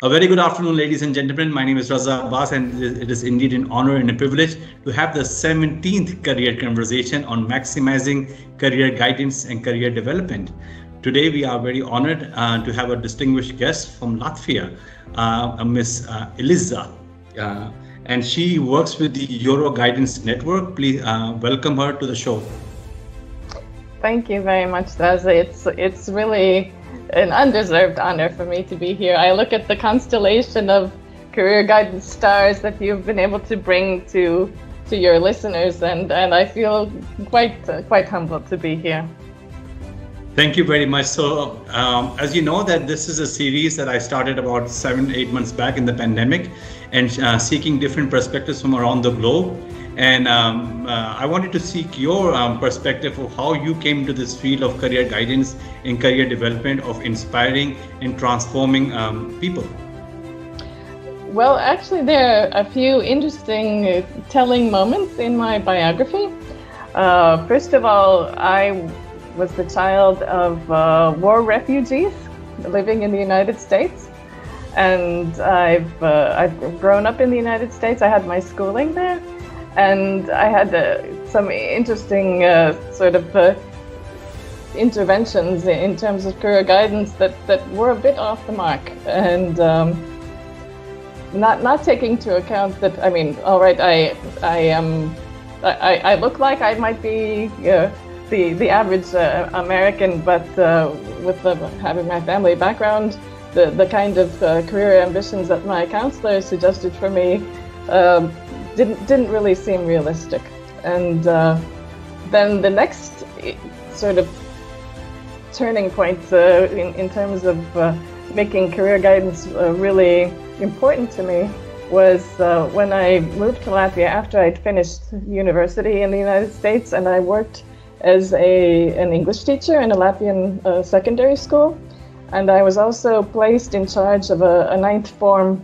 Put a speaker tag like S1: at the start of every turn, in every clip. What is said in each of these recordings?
S1: A very good afternoon, ladies and gentlemen. My name is Raza Abbas, and it is indeed an honor and a privilege to have the 17th career conversation on maximizing career guidance and career development. Today, we are very honored to have a distinguished guest from Latvia, Miss Ilze, and she works with the Euroguidance Network. Please welcome her to the show.
S2: Thank you very much, Raza. It's really an undeserved honor for me to be here. I look at the constellation of career guidance stars that you've been able to bring to your listeners, and I feel quite humbled to be here.
S1: Thank you very much. So, as you know, that this is a series that I started about 7-8 months back in the pandemic, and seeking different perspectives from around the globe. And I wanted to seek your perspective of how you came to this field of career guidance and career development, of inspiring and transforming people.
S2: Well, actually, there are a few interesting telling moments in my biography. First of all, I was the child of war refugees living in the United States. And I've grown up in the United States. I had my schooling there. And I had some interesting interventions in terms of career guidance that were a bit off the mark, and not taking into account that, I mean, all right, I look like I might be the average American, but with having my family background, the kind of career ambitions that my counselor suggested for me didn't really seem realistic. And then the next sort of turning point in terms of making career guidance really important to me was when I moved to Latvia after I'd finished university in the United States, and I worked as an English teacher in a Latvian secondary school. And I was also placed in charge of a ninth form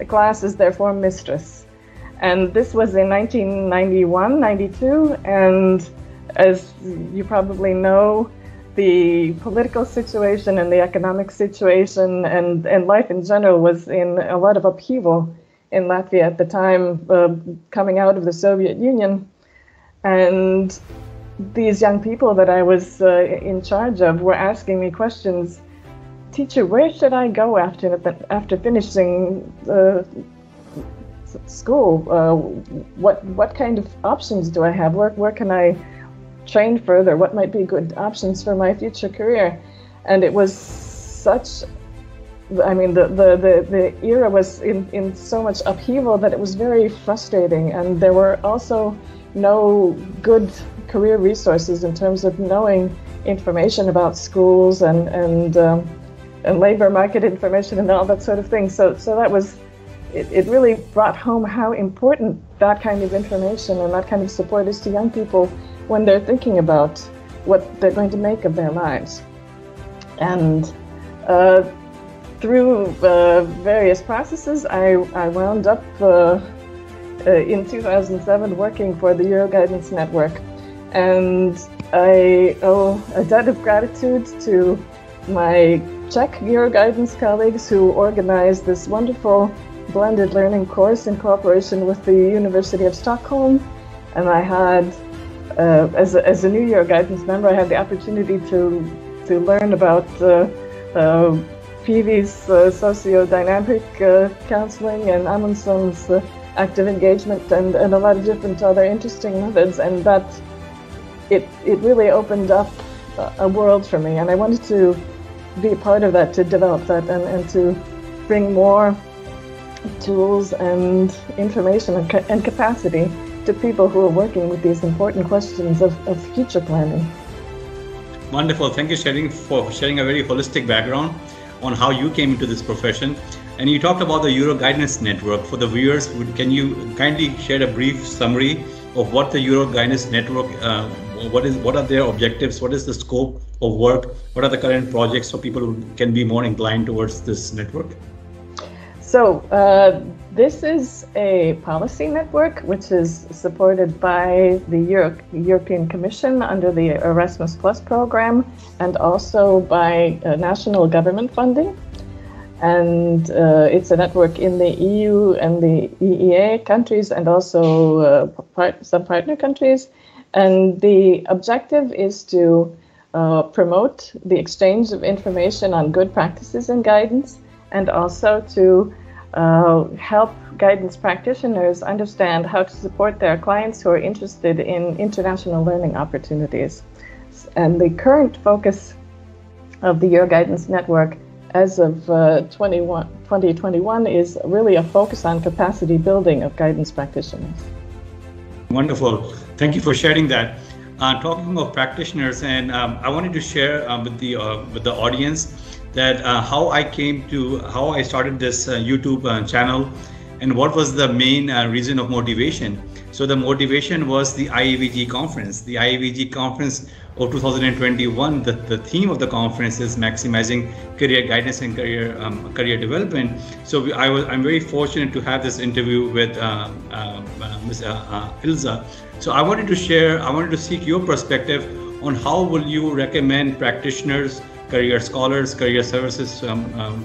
S2: class as their form mistress. And this was in 1991, 92, and as you probably know, the political situation and the economic situation and life in general was in a lot of upheaval in Latvia at the time, coming out of the Soviet Union. And these young people that I was in charge of were asking me questions. Teacher, where should I go after finishing school? What kind of options do I have? Where can I train further? What might be good options for my future career? And it was such, I mean, the era was in so much upheaval that it was very frustrating, and there were also no good career resources in terms of knowing information about schools and labor market information and all that sort of thing. So that was, it really brought home how important that kind of information and that kind of support is to young people when they're thinking about what they're going to make of their lives. And through various processes, I wound up in 2007 working for the Euroguidance Network. And I owe a debt of gratitude to my Czech Euroguidance colleagues who organized this wonderful blended learning course in cooperation with the University of Stockholm. And I had, as a new Euroguidance member, I had the opportunity to learn about Peavy's socio-dynamic counseling and Amundson's active engagement and a lot of different other interesting methods. And that it really opened up a world for me. And I wanted to be a part of that, to develop that, and to bring more tools and information and capacity to people who are working with these important questions of future planning.
S1: Wonderful. Thank you for sharing a very holistic background on how you came into this profession. And you talked about the Euroguidance Network. For the viewers, can you kindly share a brief summary of what the Euroguidance Network, what are their objectives, what is the scope of work, what are the current projects so people who can be more inclined towards this network?
S2: So this is a policy network which is supported by the European Commission under the Erasmus Plus program and also by national government funding. and it's a network in the EU and the EEA countries, and also some partner countries. And the objective is to promote the exchange of information on good practices and guidance, and also to help guidance practitioners understand how to support their clients who are interested in international learning opportunities. And the current focus of the Euroguidance Network as of 2021 is really a focus on capacity building of guidance practitioners.
S1: Wonderful. Thank you for sharing that. Talking of practitioners, and I wanted to share with the audience that how I started this YouTube channel, and what was the main reason of motivation. So the motivation was the IAEVG conference. The IAEVG conference of 2021, the theme of the conference is maximizing career guidance and career development. So I'm very fortunate to have this interview with Ms. Ilze. So I wanted to seek your perspective on how will you recommend practitioners, career scholars, career services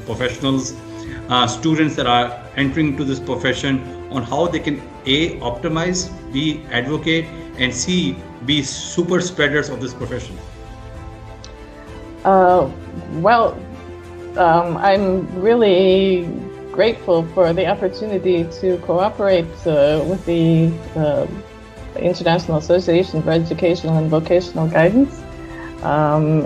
S1: professionals, students that are entering into this profession, on how they can A, optimize, B, advocate, and C, be super spreaders of this profession?
S2: I'm really grateful for the opportunity to cooperate with the International Association for Educational and Vocational Guidance.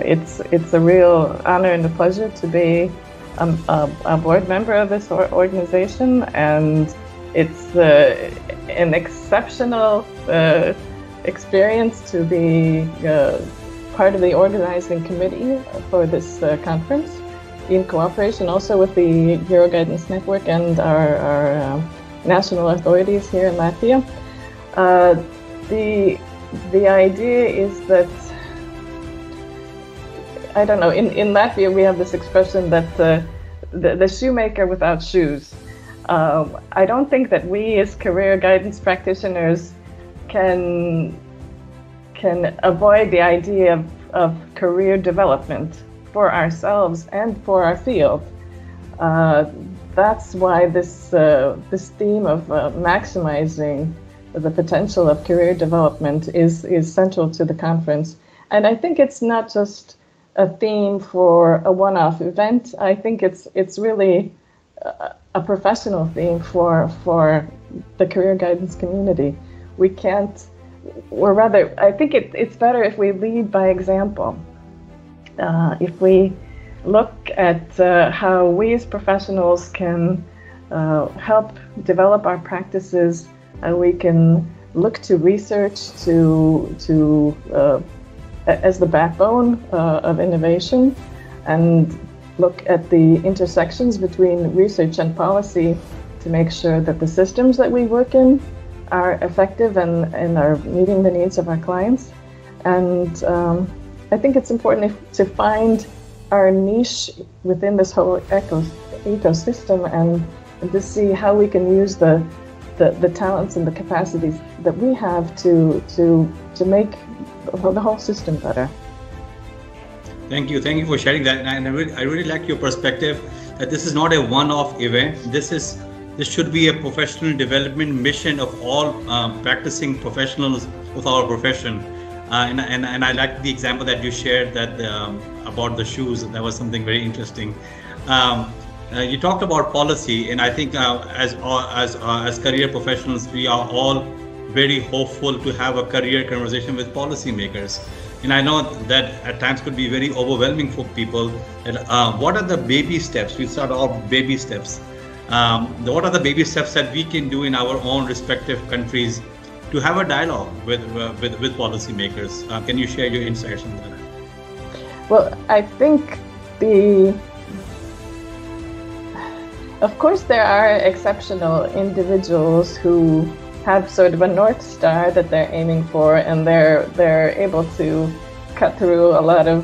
S2: It's a real honor and a pleasure to be a board member of this organization, and it's an exceptional experience to be part of the organizing committee for this conference, in cooperation also with the Euroguidance Network and our national authorities here in Latvia. The idea is that, I don't know, in Latvia we have this expression that the shoemaker without shoes. I don't think that we as career guidance practitioners can avoid the idea of career development for ourselves and for our field. That's why this theme of maximizing the potential of career development is central to the conference. And I think it's not just a theme for a one-off event. I think it's really a professional theme for the career guidance community. We can't, or rather, I think it's better if we lead by example. If we look at how we as professionals can help develop our practices, we can look to research as the backbone of innovation, and look at the intersections between research and policy to make sure that the systems that we work in are effective and are meeting the needs of our clients. And I think it's important to find our niche within this whole ecosystem and to see how we can use the talents and the capacities that we have to make the whole system better.
S1: Thank you for sharing that, and I really like your perspective that this is not a one-off event. This should be a professional development mission of all practicing professionals of our profession. And I like the example that you shared that about the shoes. That was something very interesting. You talked about policy, and I think as career professionals, we are all very hopeful to have a career conversation with policymakers. And I know that at times could be very overwhelming for people. What are the baby steps? We start off baby steps. What are the baby steps that we can do in our own respective countries to have a dialogue with policymakers? Can you share your insights on that?
S2: Well, I think of course there are exceptional individuals who have sort of a North Star that they're aiming for, and they're able to cut through a lot of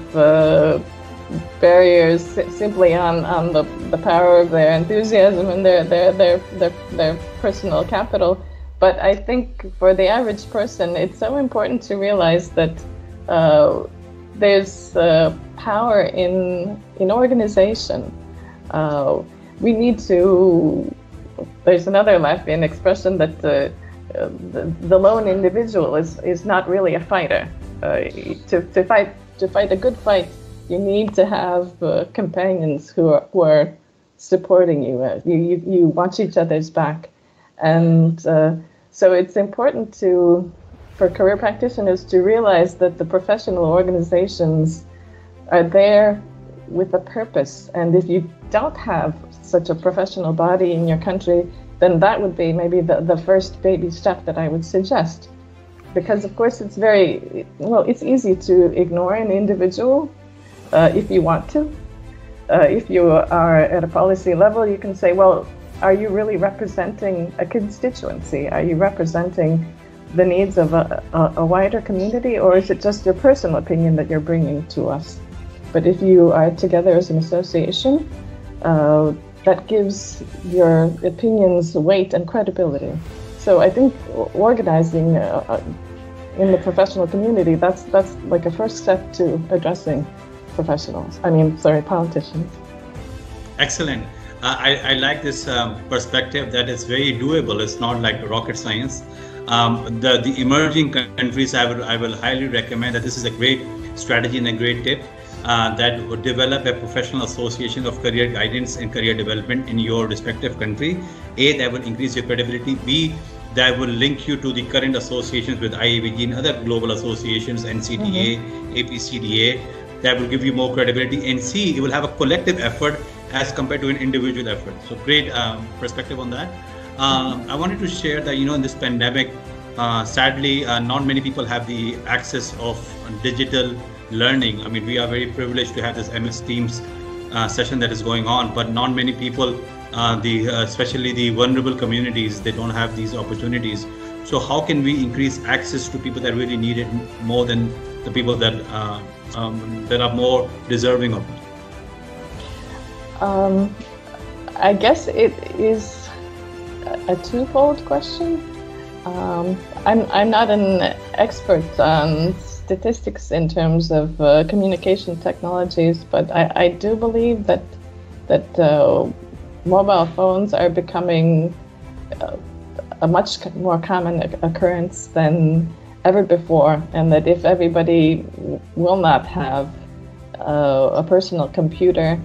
S2: barriers simply on the power of their enthusiasm and their personal capital. But I think for the average person, it's so important to realize that there's power in organization. we need to, there's another Latvian expression that the lone individual is not really a fighter. To fight a good fight, you need to have companions who are supporting you. You watch each other's back, and so it's important for career practitioners to realize that the professional organizations are there with a purpose. And if you don't have such a professional body in your country, then that would be maybe the first baby step that I would suggest. Because of course it's easy to ignore an individual if you want to. If you are at a policy level, you can say, well, are you really representing a constituency? Are you representing the needs of a wider community, or is it just your personal opinion that you're bringing to us? But if you are together as an association, that gives your opinions weight and credibility. So I think organizing in the professional community, that's like a first step to addressing politicians.
S1: Excellent. I like this perspective that it's very doable. It's not like rocket science. The emerging countries, I will highly recommend that this is a great strategy and a great tip that would develop a professional association of career guidance and career development in your respective country. A, that will increase your credibility. B, that will link you to the current associations with IAEVG and other global associations, NCTA, APCDA, that will give you more credibility. And C, it will have a collective effort as compared to an individual effort. So great perspective on that. I wanted to share that, in this pandemic, sadly, not many people have the access of digital learning. I mean, we are very privileged to have this MS Teams session that is going on, but not many people, especially the vulnerable communities, they don't have these opportunities. So how can we increase access to people that really need it more than the people that are more deserving of it?
S2: I guess it is a twofold question. I'm not an expert on statistics in terms of communication technologies, but I do believe that mobile phones are becoming a much more common occurrence than ever before, and that if everybody will not have a personal computer,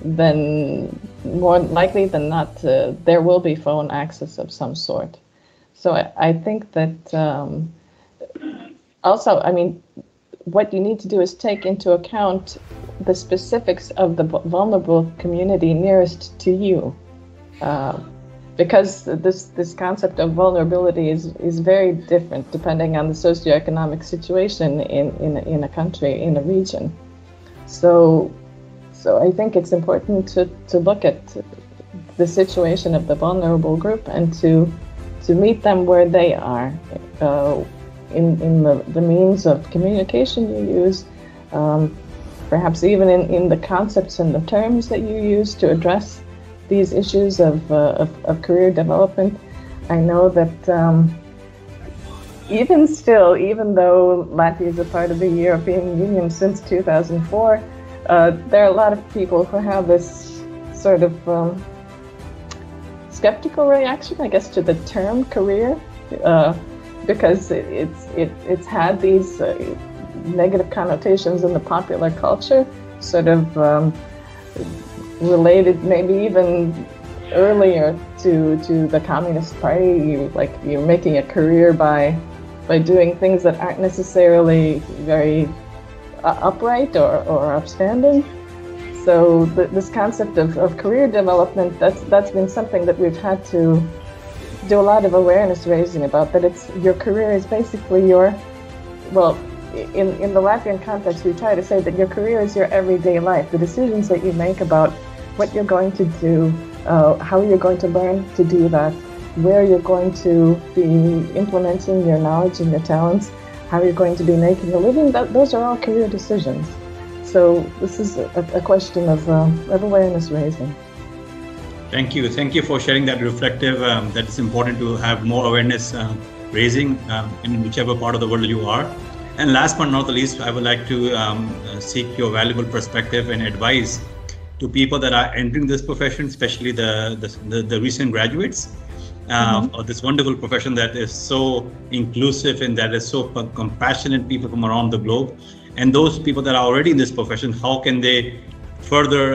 S2: then more likely than not there will be phone access of some sort. So I think that also, I mean, what you need to do is take into account the specifics of the vulnerable community nearest to you, because this concept of vulnerability is very different depending on the socioeconomic situation in a country, in a region. So I think it's important to look at the situation of the vulnerable group and to meet them where they are, in the means of communication you use, perhaps even in the concepts and the terms that you use to address these issues of career development. I know that even though Latvia is a part of the European Union since 2004, there are a lot of people who have this sort of skeptical reaction, I guess, to the term career, because it's had these negative connotations in the popular culture, sort of related maybe even earlier to the Communist Party, you're making a career by doing things that aren't necessarily very upright or upstanding. So this concept of career development, that's been something that we've had to do a lot of awareness raising about, that your career is basically in the Latvian context, we try to say that your career is your everyday life, the decisions that you make about what you're going to do, how you're going to learn to do that, where you're going to be implementing your knowledge and your talents, how you're going to be making a living, those are all career decisions. So this is a question of awareness raising.
S1: Thank you for sharing that reflective, that it's important to have more awareness raising in whichever part of the world you are. And last but not the least, I would like to seek your valuable perspective and advice to people that are entering this profession, especially the recent graduates of this wonderful profession that is so inclusive and that is so compassionate, people from around the globe. And those people that are already in this profession, how can they further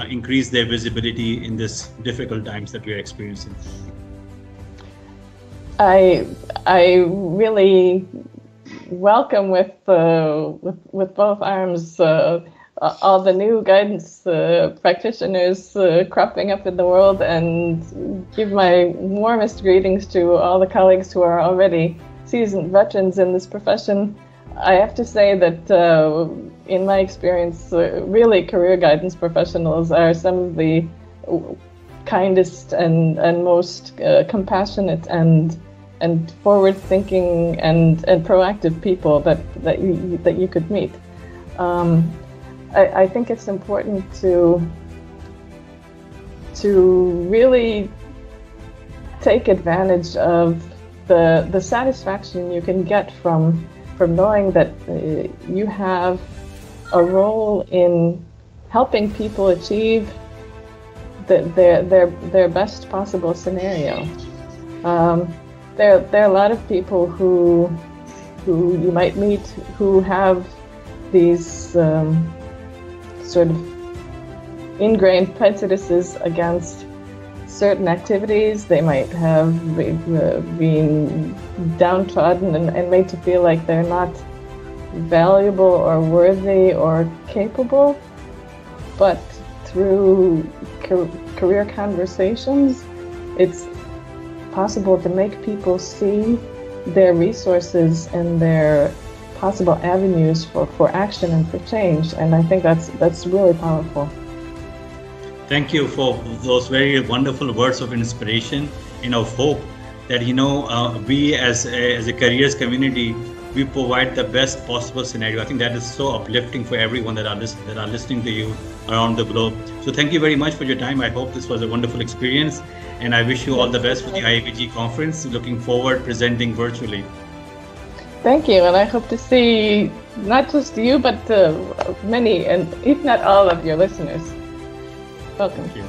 S1: increase their visibility in this difficult times that we are experiencing?
S2: I really welcome with both arms all the new guidance practitioners cropping up in the world, and give my warmest greetings to all the colleagues who are already seasoned veterans in this profession. I have to say that in my experience, really career guidance professionals are some of the kindest and most compassionate and forward-thinking and proactive people that you could meet. I think it's important to really take advantage of the satisfaction you can get from knowing that you have a role in helping people achieve their best possible scenario. There are a lot of people who you might meet who have these sort of ingrained prejudices against certain activities. They might have been downtrodden and made to feel like they're not valuable or worthy or capable. But through career conversations, it's possible to make people see their resources and their possible avenues for action and for change. And I think that's really powerful.
S1: Thank you for those very wonderful words of inspiration and of hope that, we as a careers community, we provide the best possible scenario. I think that is so uplifting for everyone that are listening to you around the globe. So thank you very much for your time. I hope this was a wonderful experience, and I wish you all the best for the IAEVG conference. Looking forward presenting virtually.
S2: Thank you, and I hope to see not just you, but many, and if not all of your listeners. Welcome.
S1: Thank you.